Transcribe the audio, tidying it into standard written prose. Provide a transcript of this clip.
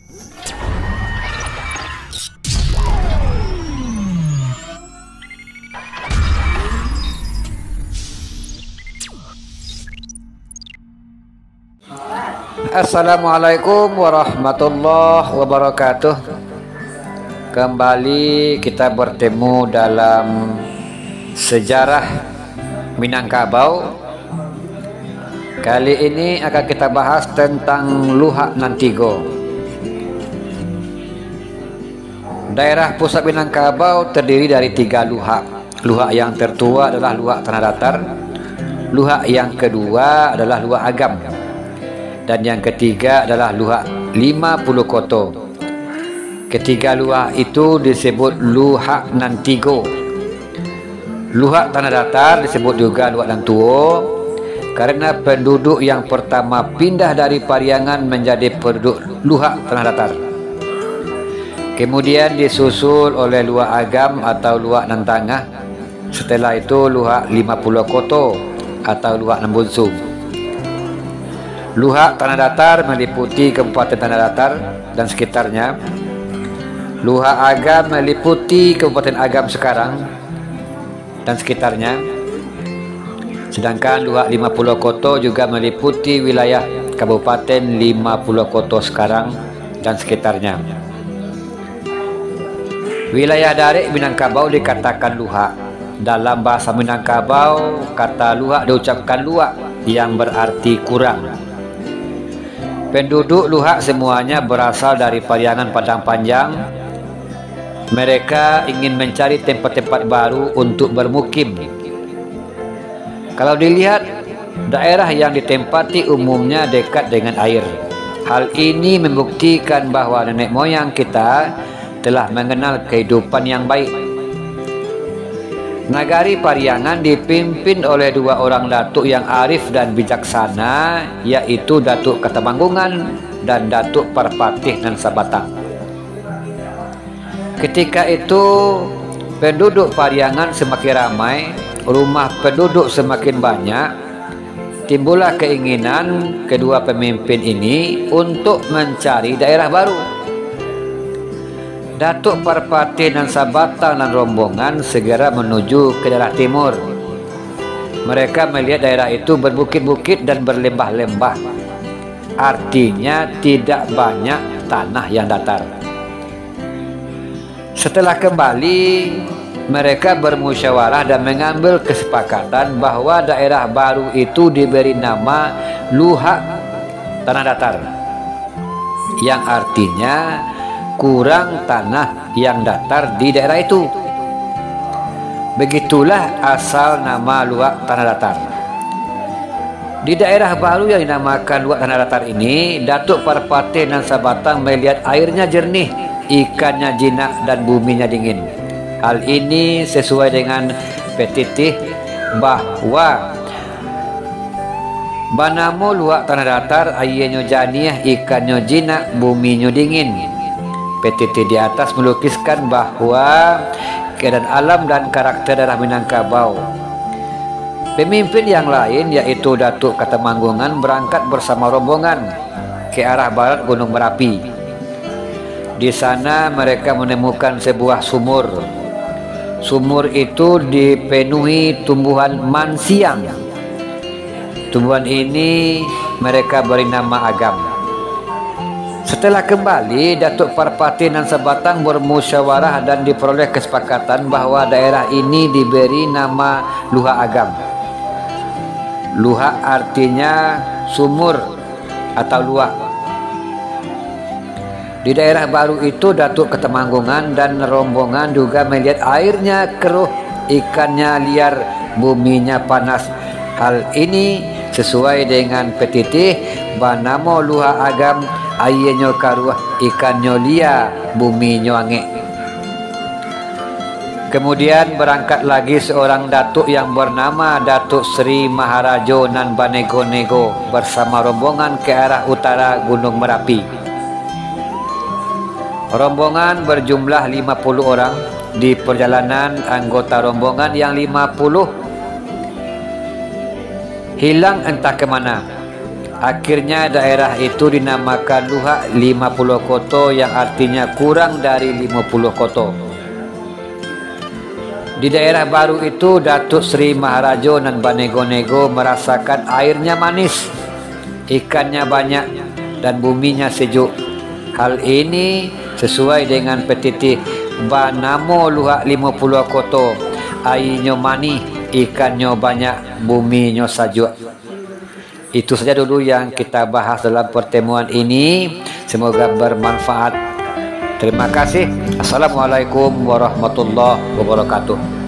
Assalamualaikum warahmatullahi wabarakatuh. Kembali kita bertemu dalam sejarah Minangkabau. Kali ini akan kita bahas tentang Luhak Nantigo. Daerah pusat Minangkabau terdiri dari 3 luhak. Luhak yang tertua adalah Luhak Tanah Datar. Luhak yang kedua adalah Luhak Agam. Dan yang ketiga adalah Luhak 50 Koto. Ketiga luhak itu disebut Luhak Nantigo. Luhak Tanah Datar disebut juga Luhak Nantuo karena penduduk yang pertama pindah dari Pariangan menjadi penduduk Luhak Tanah Datar. Kemudian disusul oleh Luhak Agam atau Luhak Nantangah. Setelah itu Luhak 50 Koto atau Luhak Nambunsu. Luhak Tanah Datar meliputi Kabupaten Tanah Datar dan sekitarnya. Luhak Agam meliputi Kabupaten Agam sekarang dan sekitarnya. Sedangkan Luhak 50 Koto juga meliputi wilayah Kabupaten 50 Koto sekarang dan sekitarnya. Wilayah Darik Minangkabau dikatakan luhak. Dalam bahasa Minangkabau, kata luhak diucapkan luak yang berarti kurang. Penduduk luhak semuanya berasal dari Pariangan Padang Panjang. Mereka ingin mencari tempat-tempat baru untuk bermukim. Kalau dilihat, daerah yang ditempati umumnya dekat dengan air. Hal ini membuktikan bahwa nenek moyang kita telah mengenal kehidupan yang baik. Nagari Pariangan dipimpin oleh 2 orang datuk yang arif dan bijaksana, yaitu Datuk Katamanggungan dan Datuk Parpatih Nan Sabatang. Ketika itu penduduk Pariangan semakin ramai, rumah penduduk semakin banyak. Timbullah keinginan kedua pemimpin ini untuk mencari daerah baru. Datuk Parpatih Nan Sabatang dan rombongan segera menuju ke daerah timur. Mereka melihat daerah itu berbukit-bukit dan berlembah-lembah. Artinya tidak banyak tanah yang datar. Setelah kembali, mereka bermusyawarah dan mengambil kesepakatan bahwa daerah baru itu diberi nama Luhak Tanah Datar, yang artinya kurang tanah yang datar di daerah itu. Begitulah asal nama Luhak Tanah Datar. Di daerah baru yang dinamakan Luhak Tanah Datar ini, Datuk Parpatih Nan Sabatang melihat airnya jernih, ikannya jinak dan buminya dingin. Hal ini sesuai dengan petitih bahwa banamo Luhak Tanah Datar ayenyo janiah, ikannya jinak, buminya dingin. PTT di atas melukiskan bahwa keadaan alam dan karakter daerah Minangkabau. Pemimpin yang lain yaitu Datuk Katamanggungan berangkat bersama rombongan ke arah barat Gunung Merapi. Di sana mereka menemukan sebuah sumur. Sumur itu dipenuhi tumbuhan mansiang. Tumbuhan ini mereka beri nama Agam. Setelah kembali, Datuk Parpatih Nan Sabatang bermusyawarah dan diperoleh kesepakatan bahwa daerah ini diberi nama Luhak Agam. Luhak artinya sumur atau luak. Di daerah baru itu, Datuk Katamanggungan dan rombongan juga melihat airnya keruh, ikannya liar, buminya panas. Hal ini sesuai dengan petitih banamo Luhak Agam, ayenyo karuah, ikannya lia, buminyo angek. Kemudian berangkat lagi seorang datuk yang bernama Datuk Sri Maharajo Nan Banego-nego bersama rombongan ke arah utara Gunung Merapi. Rombongan berjumlah 50 orang. Di perjalanan, anggota rombongan yang 50 hilang entah ke mana. Akhirnya daerah itu dinamakan Luhak 50 koto, yang artinya kurang dari 50 koto. Di daerah baru itu Datuk Seri Maharaja Nan Banego-Nego merasakan airnya manis, ikannya banyak dan buminya sejuk. Hal ini sesuai dengan petiti Banamo Luhak 50 koto, airnya manis, ikannya banyak, buminya sejuk. Itu saja dulu yang kita bahas dalam pertemuan ini. Semoga bermanfaat. Terima kasih. Assalamualaikum warahmatullahi wabarakatuh.